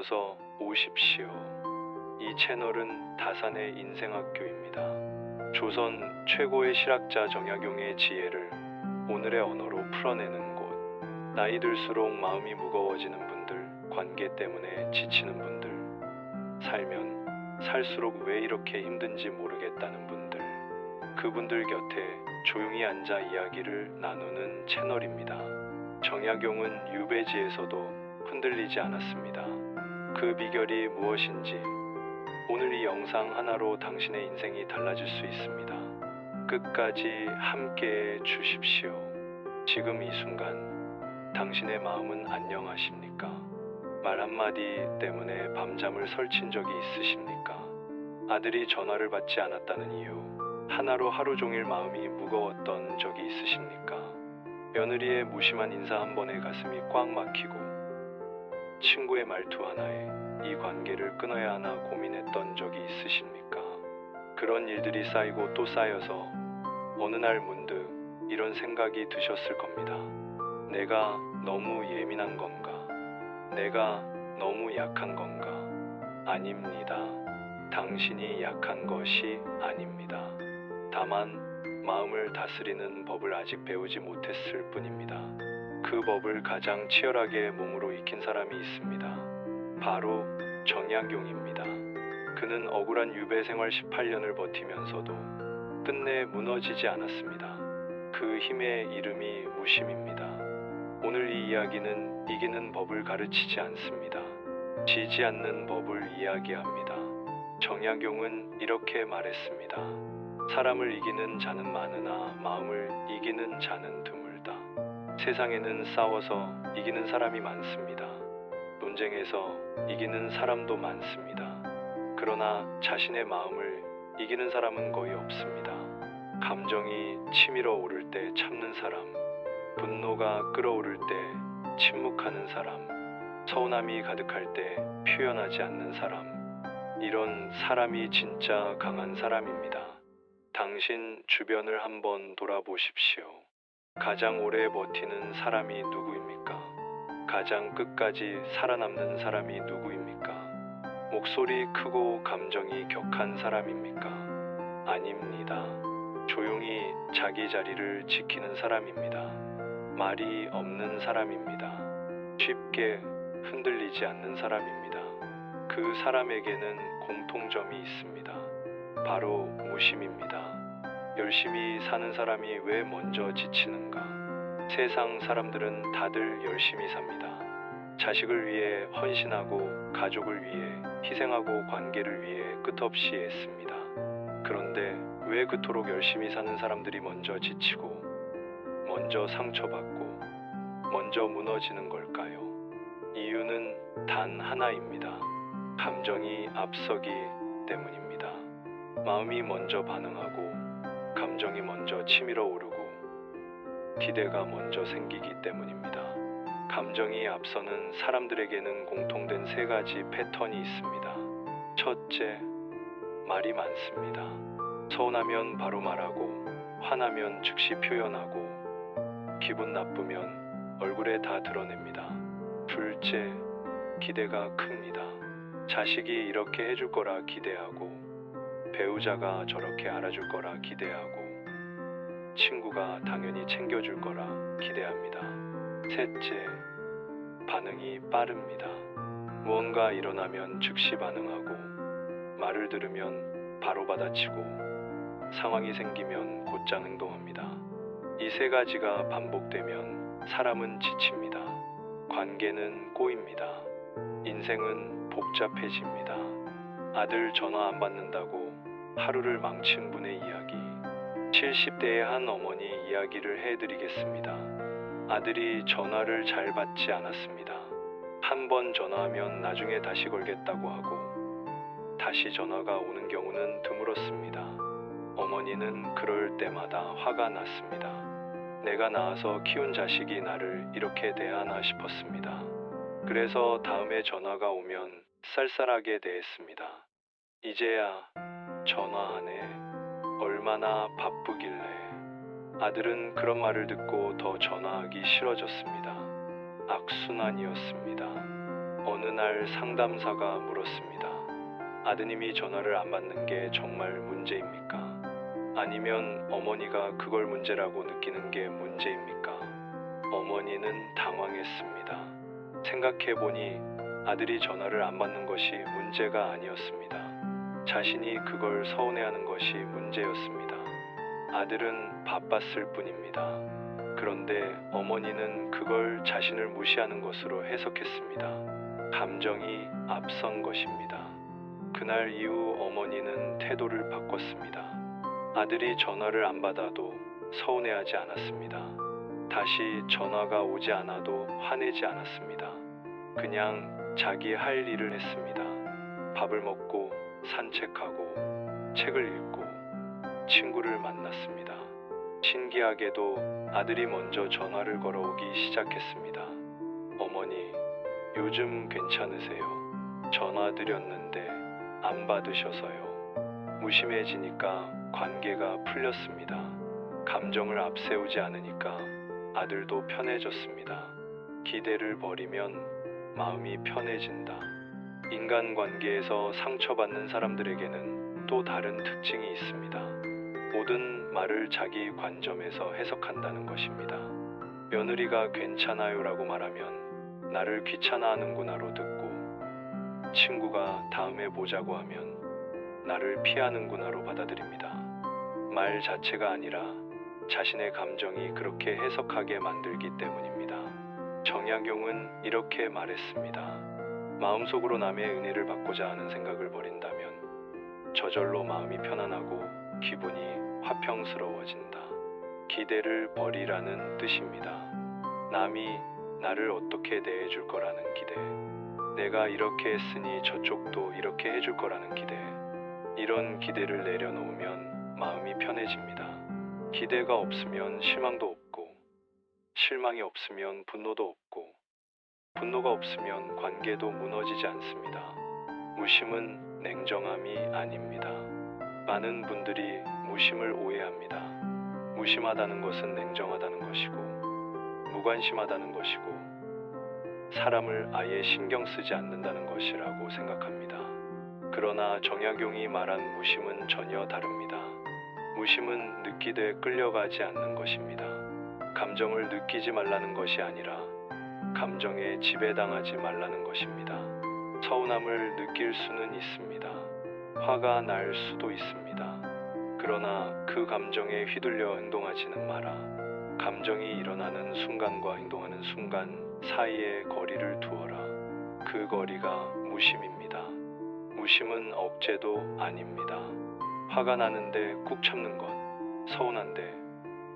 어서 오십시오. 이 채널은 다산의 인생학교입니다. 조선 최고의 실학자 정약용의 지혜를 오늘의 언어로 풀어내는 곳. 나이 들수록 마음이 무거워지는 분들, 관계 때문에 지치는 분들, 살면 살수록 왜 이렇게 힘든지 모르겠다는 분들, 그분들 곁에 조용히 앉아 이야기를 나누는 채널입니다. 정약용은 유배지에서도 흔들리지 않았습니다. 그 비결이 무엇인지 오늘 이 영상 하나로 당신의 인생이 달라질 수 있습니다. 끝까지 함께해 주십시오. 지금 이 순간 당신의 마음은 안녕하십니까? 말 한마디 때문에 밤잠을 설친 적이 있으십니까? 아들이 전화를 받지 않았다는 이유 하나로 하루 종일 마음이 무거웠던 적이 있으십니까? 며느리의 무심한 인사 한 번에 가슴이 꽉 막히고 친구의 말투 하나에 이 관계를 끊어야 하나 고민했던 적이 있으십니까? 그런 일들이 쌓이고 또 쌓여서 어느 날 문득 이런 생각이 드셨을 겁니다. 내가 너무 예민한 건가? 내가 너무 약한 건가? 아닙니다. 당신이 약한 것이 아닙니다. 다만 마음을 다스리는 법을 아직 배우지 못했을 뿐입니다. 그 법을 가장 치열하게 몸으로 익힌 사람이 있습니다. 바로 정약용입니다. 그는 억울한 유배 생활 18년을 버티면서도 끝내 무너지지 않았습니다. 그 힘의 이름이 무심입니다. 오늘 이 이야기는 이기는 법을 가르치지 않습니다. 지지 않는 법을 이야기합니다. 정약용은 이렇게 말했습니다. 사람을 이기는 자는 많으나 마음을 이기는 자는 드물다. 세상에는 싸워서 이기는 사람이 많습니다. 논쟁에서 이기는 사람도 많습니다. 그러나 자신의 마음을 이기는 사람은 거의 없습니다. 감정이 치밀어 오를 때 참는 사람, 분노가 끓어오를 때 침묵하는 사람, 서운함이 가득할 때 표현하지 않는 사람, 이런 사람이 진짜 강한 사람입니다. 당신 주변을 한번 돌아보십시오. 가장 오래 버티는 사람이 누구입니까? 가장 끝까지 살아남는 사람이 누구입니까? 목소리 크고 감정이 격한 사람입니까? 아닙니다. 조용히 자기 자리를 지키는 사람입니다. 말이 없는 사람입니다. 쉽게 흔들리지 않는 사람입니다. 그 사람에게는 공통점이 있습니다. 바로 무심입니다. 열심히 사는 사람이 왜 먼저 지치는가? 세상 사람들은 다들 열심히 삽니다. 자식을 위해 헌신하고 가족을 위해 희생하고 관계를 위해 끝없이 애씁니다. 그런데 왜 그토록 열심히 사는 사람들이 먼저 지치고 먼저 상처받고 먼저 무너지는 걸까요? 이유는 단 하나입니다. 감정이 앞서기 때문입니다. 마음이 먼저 반응하고 감정이 먼저 치밀어 오르고 기대가 먼저 생기기 때문입니다. 감정이 앞서는 사람들에게는 공통된 세 가지 패턴이 있습니다. 첫째, 말이 많습니다. 서운하면 바로 말하고 화나면 즉시 표현하고 기분 나쁘면 얼굴에 다 드러냅니다. 둘째, 기대가 큽니다. 자식이 이렇게 해줄 거라 기대하고 배우자가 저렇게 알아줄 거라 기대하고 친구가 당연히 챙겨줄 거라 기대합니다. 셋째, 반응이 빠릅니다. 무언가 일어나면 즉시 반응하고 말을 들으면 바로 받아치고 상황이 생기면 곧장 행동합니다. 이 세 가지가 반복되면 사람은 지칩니다. 관계는 꼬입니다. 인생은 복잡해집니다. 아들 전화 안 받는다고 하루를 망친 분의 이야기. 70대의 한 어머니 이야기를 해드리겠습니다. 아들이 전화를 잘 받지 않았습니다. 한 번 전화하면 나중에 다시 걸겠다고 하고 다시 전화가 오는 경우는 드물었습니다. 어머니는 그럴 때마다 화가 났습니다. 내가 낳아서 키운 자식이 나를 이렇게 대하나 싶었습니다. 그래서 다음에 전화가 오면 쌀쌀하게 대했습니다. 이제야 전화하네. 얼마나 바쁘길래. 아들은 그런 말을 듣고 더 전화하기 싫어졌습니다. 악순환이었습니다. 어느 날 상담사가 물었습니다. 아드님이 전화를 안 받는 게 정말 문제입니까? 아니면 어머니가 그걸 문제라고 느끼는 게 문제입니까? 어머니는 당황했습니다. 생각해보니 아들이 전화를 안 받는 것이 문제가 아니었습니다. 자신이 그걸 서운해하는 것이 문제였습니다. 아들은 바빴을 뿐입니다. 그런데 어머니는 그걸 자신을 무시하는 것으로 해석했습니다. 감정이 앞선 것입니다. 그날 이후 어머니는 태도를 바꿨습니다. 아들이 전화를 안 받아도 서운해하지 않았습니다. 다시 전화가 오지 않아도 화내지 않았습니다. 그냥 자기 할 일을 했습니다. 밥을 먹고 산책하고 책을 읽고 친구를 만났습니다. 신기하게도 아들이 먼저 전화를 걸어오기 시작했습니다. 어머니, 요즘 괜찮으세요? 전화 드렸는데 안 받으셔서요. 무심해지니까 관계가 풀렸습니다. 감정을 앞세우지 않으니까 아들도 편해졌습니다. 기대를 버리면 마음이 편해진다. 인간관계에서 상처받는 사람들에게는 또 다른 특징이 있습니다. 모든 말을 자기 관점에서 해석한다는 것입니다. 며느리가 괜찮아요라고 말하면 나를 귀찮아하는구나로 듣고, 친구가 다음에 보자고 하면 나를 피하는구나로 받아들입니다. 말 자체가 아니라 자신의 감정이 그렇게 해석하게 만들기 때문입니다. 정약용은 이렇게 말했습니다. 마음속으로 남의 은혜를 받고자 하는 생각을 버린다면 저절로 마음이 편안하고 기분이 화평스러워진다. 기대를 버리라는 뜻입니다. 남이 나를 어떻게 대해줄 거라는 기대, 내가 이렇게 했으니 저쪽도 이렇게 해줄 거라는 기대, 이런 기대를 내려놓으면 마음이 편해집니다. 기대가 없으면 실망도 없고, 실망이 없으면 분노도 없고, 분노가 없으면 관계도 무너지지 않습니다. 무심은 냉정함이 아닙니다. 많은 분들이 무심을 오해합니다. 무심하다는 것은 냉정하다는 것이고, 무관심하다는 것이고, 사람을 아예 신경 쓰지 않는다는 것이라고 생각합니다. 그러나 정약용이 말한 무심은 전혀 다릅니다. 무심은 느끼되 끌려가지 않는 것입니다. 감정을 느끼지 말라는 것이 아니라 감정에 지배당하지 말라는 것입니다. 서운함을 느낄 수는 있습니다. 화가 날 수도 있습니다. 그러나 그 감정에 휘둘려 행동하지는 마라. 감정이 일어나는 순간과 행동하는 순간 사이에 거리를 두어라. 그 거리가 무심입니다. 무심은 억제도 아닙니다. 화가 나는데 꾹 참는 것, 서운한데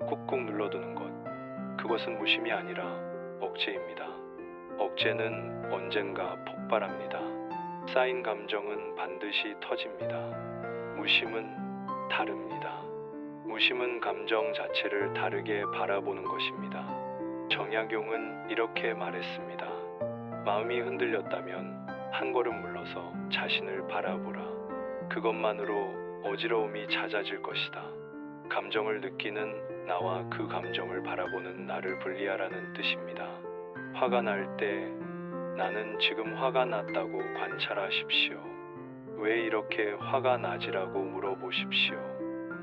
꾹꾹 눌러두는 것, 그것은 무심이 아니라 억제입니다. 억제는 언젠가 폭발합니다. 쌓인 감정은 반드시 터집니다. 무심은 다릅니다. 무심은 감정 자체를 다르게 바라보는 것입니다. 정약용은 이렇게 말했습니다. 마음이 흔들렸다면 한 걸음 물러서 자신을 바라보라. 그것만으로 어지러움이 잦아질 것이다. 감정을 느끼는 나와 그 감정을 바라보는 나를 분리하라는 뜻입니다. 화가 날 때 나는 지금 화가 났다고 관찰하십시오. 왜 이렇게 화가 나지라고 물어보십시오.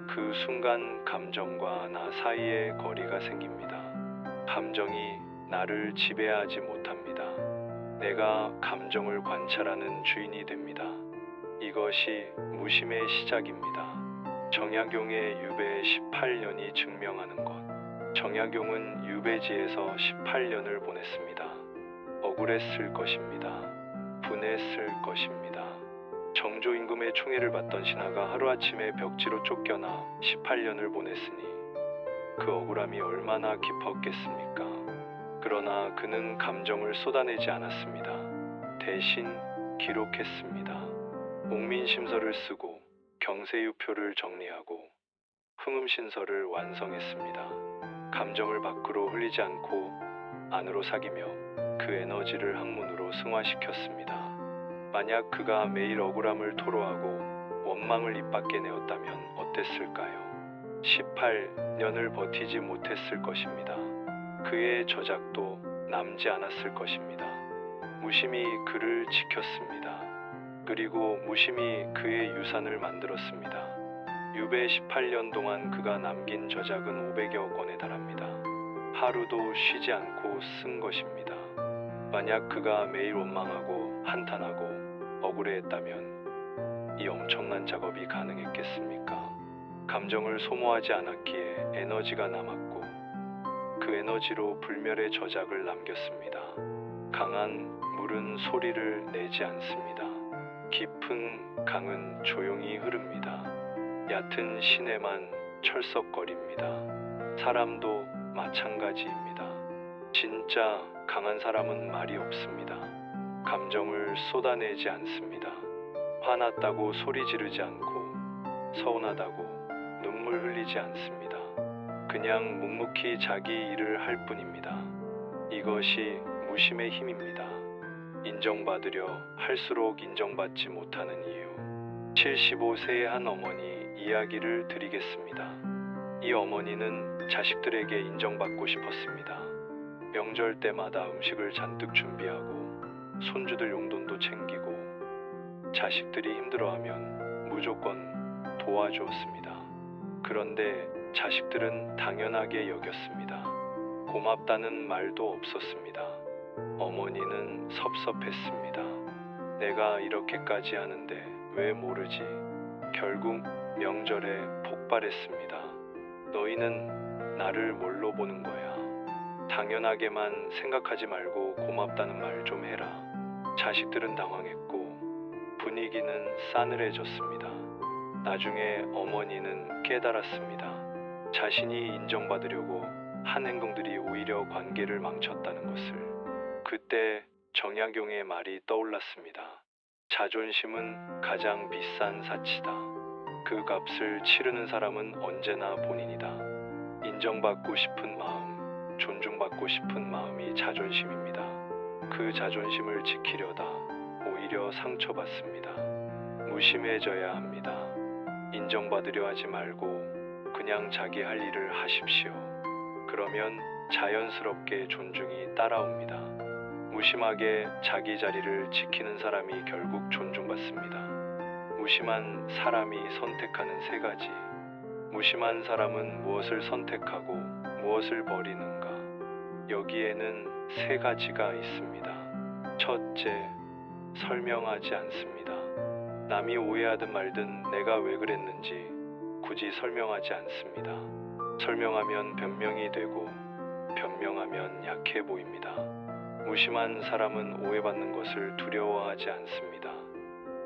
그 순간 감정과 나 사이에 거리가 생깁니다. 감정이 나를 지배하지 못합니다. 내가 감정을 관찰하는 주인이 됩니다. 이것이 무심의 시작입니다. 정약용의 유배 18년이 증명하는 것. 정약용은 유배지에서 18년을 보냈습니다. 억울했을 것입니다. 분했을 것입니다. 정조 임금의 총애를 받던 신하가 하루아침에 벽지로 쫓겨나 18년을 보냈으니 그 억울함이 얼마나 깊었겠습니까? 그러나 그는 감정을 쏟아내지 않았습니다. 대신 기록했습니다. 옥민심서를 쓰고 경세유표를 정리하고 흥음신서를 완성했습니다. 감정을 밖으로 흘리지 않고 안으로 사귀며 그 에너지를 학문으로 승화시켰습니다. 만약 그가 매일 억울함을 토로하고 원망을 입 밖에 내었다면 어땠을까요? 18년을 버티지 못했을 것입니다. 그의 저작도 남지 않았을 것입니다. 무심히 그를 지켰습니다. 그리고 무심히 그의 유산을 만들었습니다. 유배 18년 동안 그가 남긴 저작은 500여 건에 달합니다. 하루도 쉬지 않고 쓴 것입니다. 만약 그가 매일 원망하고 한탄하고 억울해했다면 이 엄청난 작업이 가능했겠습니까? 감정을 소모하지 않았기에 에너지가 남았고 그 에너지로 불멸의 저작을 남겼습니다. 강한 물은 소리를 내지 않습니다. 깊은 강은 조용히 흐릅니다. 얕은 시내만 철썩거립니다. 사람도 마찬가지입니다. 진짜 강한 사람은 말이 없습니다. 감정을 쏟아내지 않습니다. 화났다고 소리 지르지 않고 서운하다고 눈물 흘리지 않습니다. 그냥 묵묵히 자기 일을 할 뿐입니다. 이것이 무심의 힘입니다. 인정받으려 할수록 인정받지 못하는 이유. 75세의 한 어머니 이야기를 드리겠습니다. 이 어머니는 자식들에게 인정받고 싶었습니다. 명절 때마다 음식을 잔뜩 준비하고 손주들 용돈도 챙기고 자식들이 힘들어하면 무조건 도와주었습니다. 그런데 자식들은 당연하게 여겼습니다. 고맙다는 말도 없었습니다. 어머니는 섭섭했습니다. 내가 이렇게까지 하는데 왜 모르지? 결국 명절에 폭발했습니다. 너희는 나를 뭘로 보는 거야? 당연하게만 생각하지 말고 고맙다는 말 좀 해라. 자식들은 당황했고 분위기는 싸늘해졌습니다. 나중에 어머니는 깨달았습니다. 자신이 인정받으려고 한 행동들이 오히려 관계를 망쳤다는 것을. 그때 정약용의 말이 떠올랐습니다. 자존심은 가장 비싼 사치다. 그 값을 치르는 사람은 언제나 본인이다. 인정받고 싶은 마음, 존중받고 싶은 마음이 자존심입니다. 그 자존심을 지키려다 오히려 상처받습니다. 무심해져야 합니다. 인정받으려 하지 말고 그냥 자기 할 일을 하십시오. 그러면 자연스럽게 존중이 따라옵니다. 무심하게 자기 자리를 지키는 사람이 결국 존중받습니다. 무심한 사람이 선택하는 세 가지. 무심한 사람은 무엇을 선택하고 무엇을 버리는가? 여기에는 세 가지가 있습니다. 첫째, 설명하지 않습니다. 남이 오해하든 말든 내가 왜 그랬는지 굳이 설명하지 않습니다. 설명하면 변명이 되고 변명하면 약해 보입니다. 무심한 사람은 오해받는 것을 두려워하지 않습니다.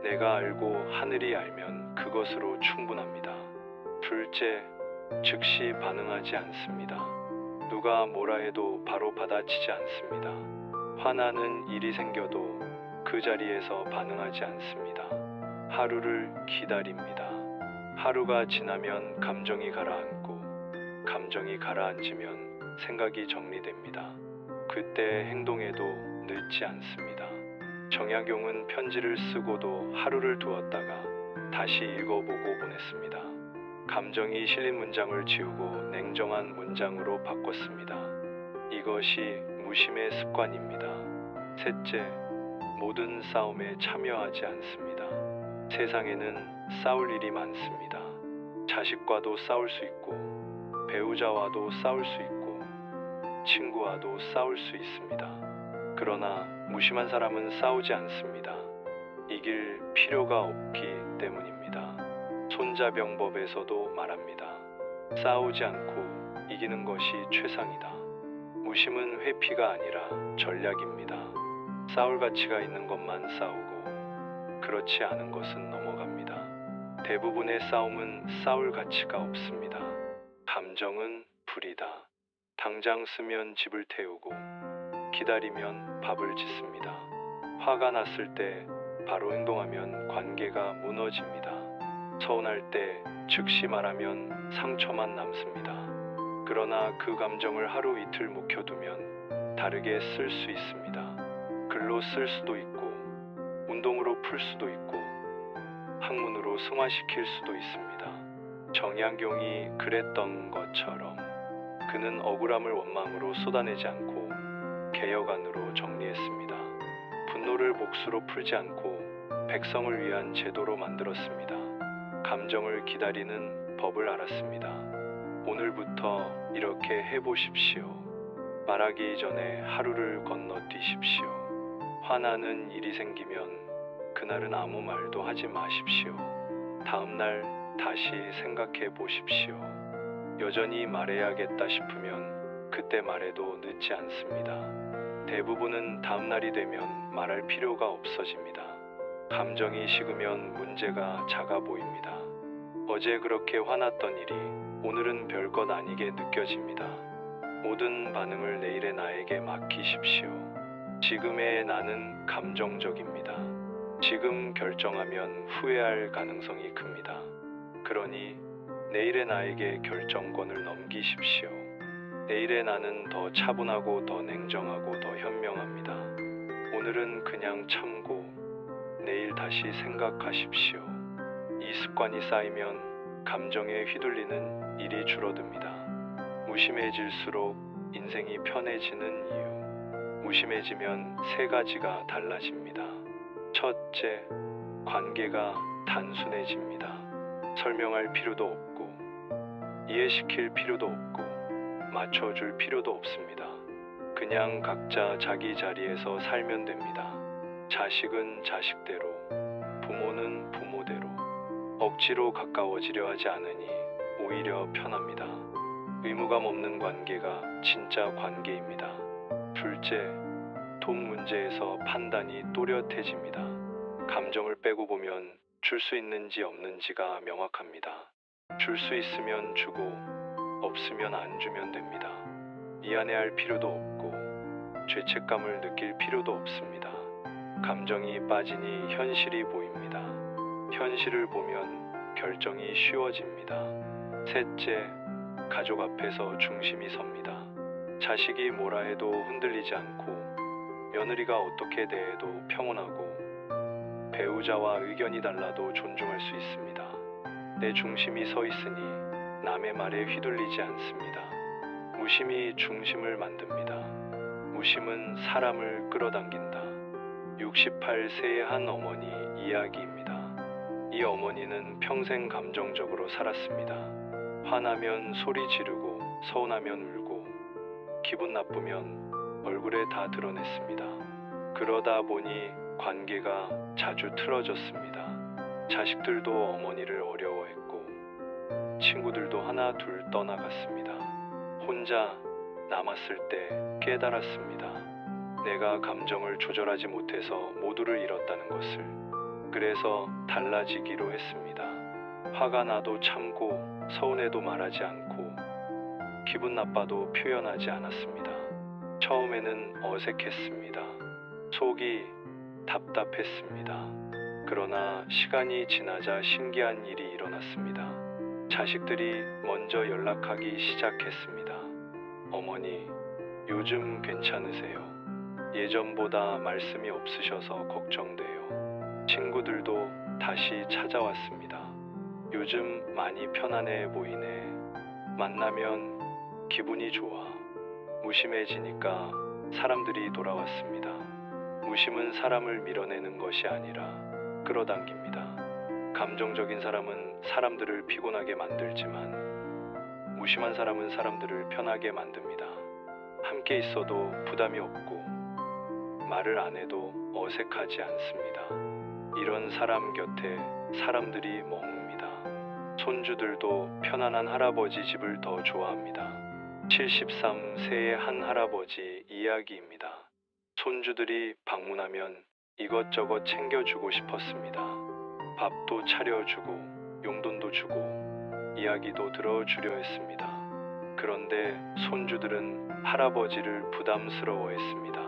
내가 알고 하늘이 알면 그것으로 충분합니다. 둘째, 즉시 반응하지 않습니다. 누가 뭐라 해도 바로 받아치지 않습니다. 화나는 일이 생겨도 그 자리에서 반응하지 않습니다. 하루를 기다립니다. 하루가 지나면 감정이 가라앉고 감정이 가라앉으면 생각이 정리됩니다. 그때 행동에도 늦지 않습니다. 정약용은 편지를 쓰고도 하루를 두었다가 다시 읽어보고 보냈습니다. 감정이 실린 문장을 지우고 냉정한 문장으로 바꿨습니다. 이것이 무심의 습관입니다. 셋째, 모든 싸움에 참여하지 않습니다. 세상에는 싸울 일이 많습니다. 자식과도 싸울 수 있고 배우자와도 싸울 수 있고 친구와도 싸울 수 있습니다. 그러나 무심한 사람은 싸우지 않습니다. 이길 필요가 없기 때문입니다. 손자병법에서도 말합니다. 싸우지 않고 이기는 것이 최상이다. 무심은 회피가 아니라 전략입니다. 싸울 가치가 있는 것만 싸우고 그렇지 않은 것은 넘어갑니다. 대부분의 싸움은 싸울 가치가 없습니다. 감정은 불이다. 당장 쓰면 집을 태우고 기다리면 밥을 짓습니다. 화가 났을 때 바로 행동하면 관계가 무너집니다. 서운할 때 즉시 말하면 상처만 남습니다. 그러나 그 감정을 하루 이틀 묵혀두면 다르게 쓸 수 있습니다. 글로 쓸 수도 있고 운동으로 풀 수도 있고 학문으로 승화시킬 수도 있습니다. 정약용이 그랬던 것처럼 그는 억울함을 원망으로 쏟아내지 않고 개혁안으로 정리했습니다. 이것을 몫으로 풀지 않고 백성을 위한 제도로 만들었습니다. 감정을 기다리는 법을 알았습니다. 오늘부터 이렇게 해보십시오. 말하기 전에 하루를 건너뛰십시오. 화나는 일이 생기면 그날은 아무 말도 하지 마십시오. 다음 날 다시 생각해 보십시오. 여전히 말해야겠다 싶으면 그때 말해도 늦지 않습니다. 대부분은 다음 날이 되면 말할 필요가 없어집니다. 감정이 식으면 문제가 작아 보입니다. 어제 그렇게 화났던 일이 오늘은 별것 아니게 느껴집니다. 모든 반응을 내일의 나에게 맡기십시오. 지금의 나는 감정적입니다. 지금 결정하면 후회할 가능성이 큽니다. 그러니 내일의 나에게 결정권을 넘기십시오. 내일의 나는 더 차분하고 더 냉정하고 더 현명합니다. 오늘은 그냥 참고 내일 다시 생각하십시오. 이 습관이 쌓이면 감정에 휘둘리는 일이 줄어듭니다. 무심해질수록 인생이 편해지는 이유. 무심해지면 세 가지가 달라집니다. 첫째, 관계가 단순해집니다. 설명할 필요도 없고, 이해시킬 필요도 없고, 맞춰줄 필요도 없습니다. 그냥 각자 자기 자리에서 살면 됩니다. 자식은 자식대로, 부모는 부모대로. 억지로 가까워지려 하지 않으니 오히려 편합니다. 의무감 없는 관계가 진짜 관계입니다. 둘째, 돈 문제에서 판단이 또렷해집니다. 감정을 빼고 보면 줄 수 있는지 없는지가 명확합니다. 줄 수 있으면 주고 없으면 안 주면 됩니다. 미안해할 필요도 없고 죄책감을 느낄 필요도 없습니다. 감정이 빠지니 현실이 보입니다. 현실을 보면 결정이 쉬워집니다. 셋째, 가족 앞에서 중심이 섭니다. 자식이 뭐라 해도 흔들리지 않고 며느리가 어떻게 대해도 평온하고 배우자와 의견이 달라도 존중할 수 있습니다. 내 중심이 서 있으니 남의 말에 휘둘리지 않습니다. 무심이 중심을 만듭니다. 무심은 사람을 끌어당긴다. 68세의 한 어머니 이야기입니다. 이 어머니는 평생 감정적으로 살았습니다. 화나면 소리 지르고 서운하면 울고 기분 나쁘면 얼굴에 다 드러냈습니다. 그러다 보니 관계가 자주 틀어졌습니다. 자식들도 어머니를 어려워했고 친구들도 하나 둘 떠나갔습니다. 혼자 남았을 때 깨달았습니다. 내가 감정을 조절하지 못해서 모두를 잃었다는 것을. 그래서 달라지기로 했습니다. 화가 나도 참고 서운해도 말하지 않고 기분 나빠도 표현하지 않았습니다. 처음에는 어색했습니다. 속이 답답했습니다. 그러나 시간이 지나자 신기한 일이 일어났습니다. 자식들이 먼저 연락하기 시작했습니다. 어머니, 요즘 괜찮으세요? 예전보다 말씀이 없으셔서 걱정돼요. 친구들도 다시 찾아왔습니다. 요즘 많이 편안해 보이네. 만나면 기분이 좋아. 무심해지니까 사람들이 돌아왔습니다. 무심은 사람을 밀어내는 것이 아니라 끌어당깁니다. 감정적인 사람은 사람들을 피곤하게 만들지만 무심한 사람은 사람들을 편하게 만듭니다. 함께 있어도 부담이 없고 말을 안 해도 어색하지 않습니다. 이런 사람 곁에 사람들이 머뭅니다. 손주들도 편안한 할아버지 집을 더 좋아합니다. 73세의 한 할아버지 이야기입니다. 손주들이 방문하면 이것저것 챙겨주고 싶었습니다. 밥도 차려주고 용돈도 주고 이야기도 들어주려 했습니다. 그런데 손주들은 할아버지를 부담스러워했습니다.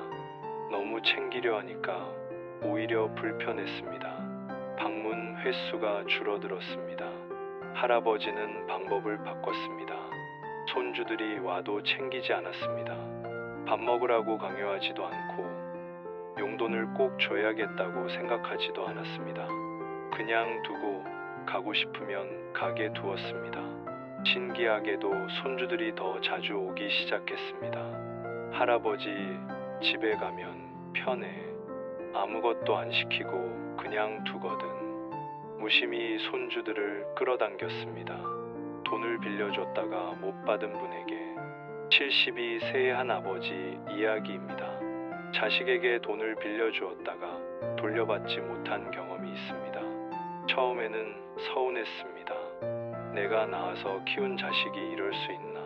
너무 챙기려 하니까 오히려 불편했습니다. 방문 횟수가 줄어들었습니다. 할아버지는 방법을 바꿨습니다. 손주들이 와도 챙기지 않았습니다. 밥 먹으라고 강요하지도 않고 용돈을 꼭 줘야겠다고 생각하지도 않았습니다. 그냥 두고 가고 싶으면 가게 두었습니다. 신기하게도 손주들이 더 자주 오기 시작했습니다. 할아버지 집에 가면 편해. 아무것도 안 시키고 그냥 두거든. 무심히 손주들을 끌어당겼습니다. 돈을 빌려줬다가 못 받은 분에게 70이 새해한 아버지 이야기입니다. 자식에게 돈을 빌려주었다가 돌려받지 못한 경험이 있습니다. 처음에는 서운했습니다. 내가 낳아서 키운 자식이 이럴 수 있나.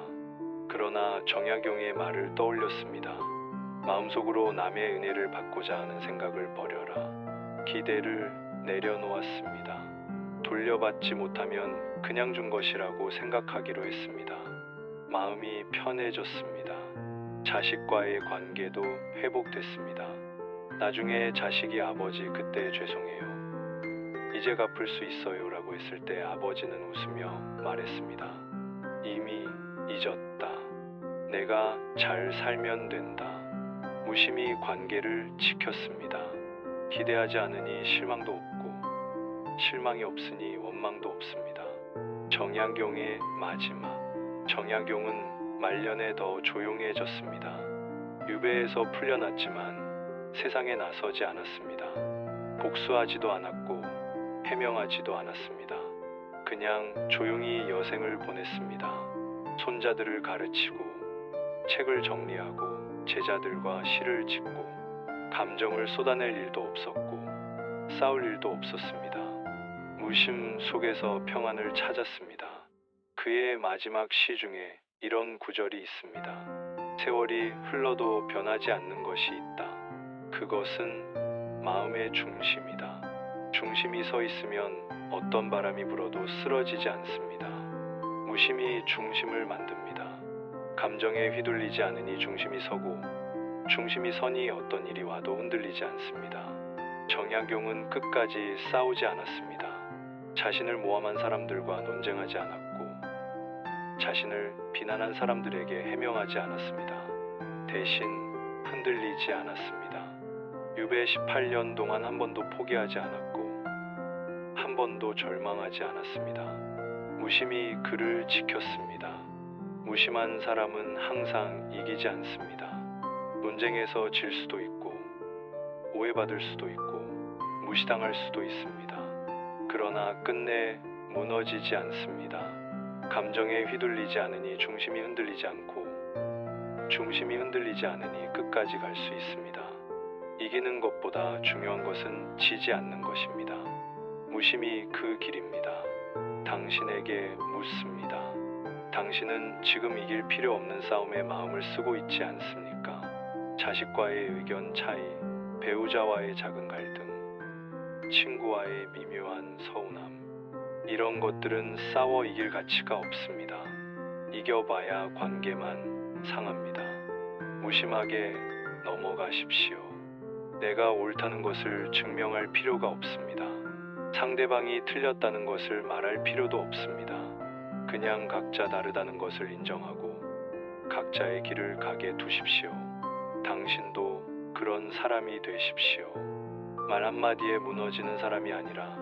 그러나 정약용의 말을 떠올렸습니다. 마음속으로 남의 은혜를 받고자 하는 생각을 버려라. 기대를 내려놓았습니다. 돌려받지 못하면 그냥 준 것이라고 생각하기로 했습니다. 마음이 편해졌습니다. 자식과의 관계도 회복됐습니다. 나중에 자식이 아버지 그때 죄송해요. 이제 갚을 수 있어요 라고 했을 때 아버지는 웃으며 말했습니다. 이미 잊었다. 내가 잘 살면 된다. 무심히 관계를 지켰습니다. 기대하지 않으니 실망도 없고 실망이 없으니 원망도 없습니다. 정약용의 마지막. 정약용은 말년에 더 조용해졌습니다. 유배에서 풀려났지만 세상에 나서지 않았습니다. 복수하지도 않았고 해명하지도 않았습니다. 그냥 조용히 여생을 보냈습니다. 손자들을 가르치고 책을 정리하고 제자들과 시를 짓고 감정을 쏟아낼 일도 없었고 싸울 일도 없었습니다. 무심 속에서 평안을 찾았습니다. 그의 마지막 시 중에 이런 구절이 있습니다. 세월이 흘러도 변하지 않는 것이 있다. 그것은 마음의 중심이다. 중심이 서 있으면 어떤 바람이 불어도 쓰러지지 않습니다. 무심히 중심을 만듭니다. 감정에 휘둘리지 않으니 중심이 서고 중심이 서니 어떤 일이 와도 흔들리지 않습니다. 정약용은 끝까지 싸우지 않았습니다. 자신을 모함한 사람들과 논쟁하지 않았고 자신을 비난한 사람들에게 해명하지 않았습니다. 대신 흔들리지 않았습니다. 유배 18년 동안 한 번도 포기하지 않았고 한 번도 절망하지 않았습니다. 무심히 그를 지켰습니다. 무심한 사람은 항상 이기지 않습니다. 논쟁에서 질 수도 있고 오해받을 수도 있고 무시당할 수도 있습니다. 그러나 끝내 무너지지 않습니다. 감정에 휘둘리지 않으니 중심이 흔들리지 않고 중심이 흔들리지 않으니 끝까지 갈 수 있습니다. 이기는 것보다 중요한 것은 지지 않는 것입니다. 무심히 그 길입니다. 당신에게 묻습니다. 당신은 지금 이길 필요 없는 싸움에 마음을 쓰고 있지 않습니까? 자식과의 의견 차이, 배우자와의 작은 갈등, 친구와의 미묘한 서운함, 이런 것들은 싸워 이길 가치가 없습니다. 이겨봐야 관계만 상합니다. 무심하게 넘어가십시오. 내가 옳다는 것을 증명할 필요가 없습니다. 상대방이 틀렸다는 것을 말할 필요도 없습니다. 그냥 각자 다르다는 것을 인정하고 각자의 길을 가게 두십시오. 당신도 그런 사람이 되십시오. 말 한마디에 무너지는 사람이 아니라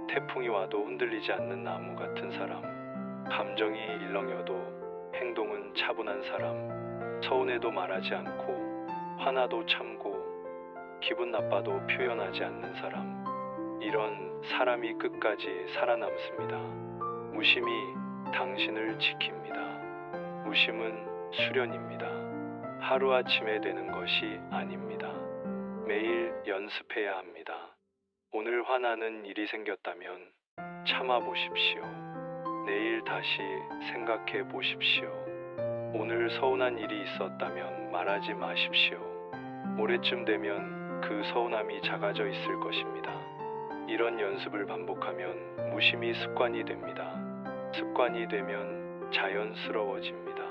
태풍이 와도 흔들리지 않는 나무 같은 사람, 감정이 일렁여도 행동은 차분한 사람, 서운해도 말하지 않고 화나도 참고 기분 나빠도 표현하지 않는 사람, 이런 사람이 끝까지 살아남습니다. 무심히 당신을 지킵니다. 무심은 수련입니다. 하루아침에 되는 것이 아닙니다. 매일 연습해야 합니다. 오늘 화나는 일이 생겼다면 참아보십시오. 내일 다시 생각해 보십시오. 오늘 서운한 일이 있었다면 말하지 마십시오. 모레쯤 되면 그 서운함이 작아져 있을 것입니다. 이런 연습을 반복하면 무심히 습관이 됩니다. 습관이 되면 자연스러워집니다.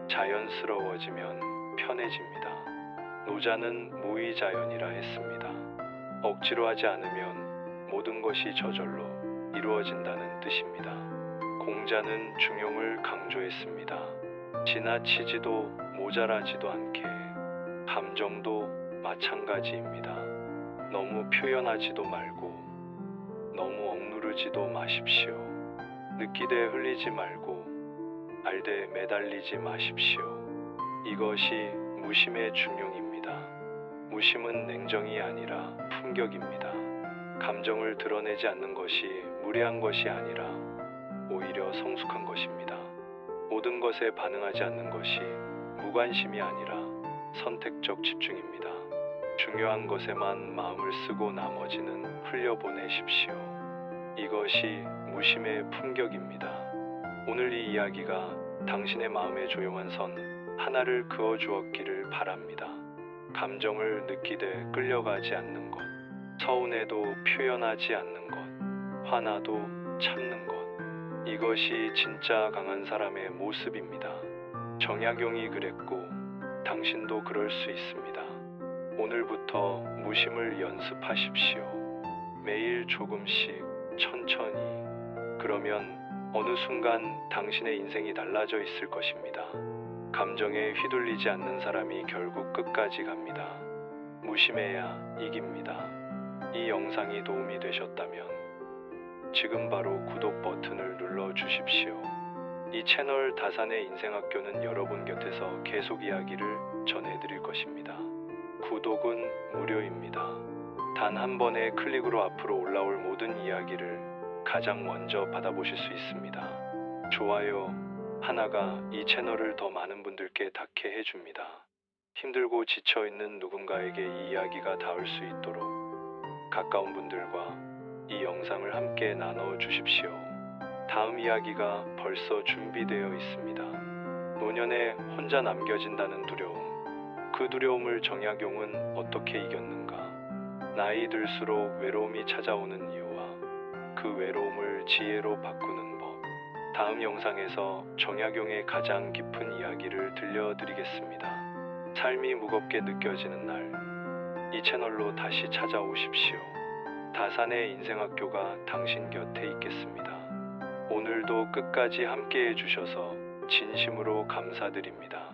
자연스러워지면 편해집니다. 노자는 무의자연이라 했습니다. 억지로 하지 않으면 모든 것이 저절로 이루어진다는 뜻입니다. 공자는 중용을 강조했습니다. 지나치지도 모자라지도 않게 감정도 마찬가지입니다. 너무 표현하지도 말고 너무 억누르지도 마십시오. 느끼되 흘리지 말고 알되 매달리지 마십시오. 이것이 무심의 중용입니다. 무심은 냉정이 아니라 품격입니다. 감정을 드러내지 않는 것이 무례한 것이 아니라 오히려 성숙한 것입니다. 모든 것에 반응하지 않는 것이 무관심이 아니라 선택적 집중입니다. 중요한 것에만 마음을 쓰고 나머지는 흘려보내십시오. 이것이 무심의 품격입니다. 오늘 이 이야기가 당신의 마음에 조용한 선 하나를 그어 주었기를 바랍니다. 감정을 느끼되 끌려가지 않는 것, 서운해도 표현하지 않는 것, 화나도 참는 것. 이것이 진짜 강한 사람의 모습입니다. 정약용이 그랬고 당신도 그럴 수 있습니다. 오늘부터 무심을 연습하십시오. 매일 조금씩 천천히. 그러면 어느 순간 당신의 인생이 달라져 있을 것입니다. 감정에 휘둘리지 않는 사람이 결국 끝까지 갑니다. 무심해야 이깁니다. 이 영상이 도움이 되셨다면 지금 바로 구독 버튼을 눌러 주십시오. 이 채널 다산의 인생학교는 여러분 곁에서 계속 이야기를 전해드릴 것입니다. 구독은 무료입니다. 단 한 번의 클릭으로 앞으로 올라올 모든 이야기를 가장 먼저 받아보실 수 있습니다. 좋아요 하나가 이 채널을 더 많은 분들께 닿게 해줍니다. 힘들고 지쳐있는 누군가에게 이 이야기가 닿을 수 있도록 가까운 분들과 이 영상을 함께 나눠주십시오. 다음 이야기가 벌써 준비되어 있습니다. 노년에 혼자 남겨진다는 두려움. 그 두려움을 정약용은 어떻게 이겼는가? 나이 들수록 외로움이 찾아오는 이유와 그 외로움을 지혜로 바꾸는 법. 다음 영상에서 정약용의 가장 깊은 이야기를 들려드리겠습니다. 삶이 무겁게 느껴지는 날, 이 채널로 다시 찾아오십시오. 다산의 인생학교가 당신 곁에 있겠습니다. 오늘도 끝까지 함께 해주셔서 진심으로 감사드립니다.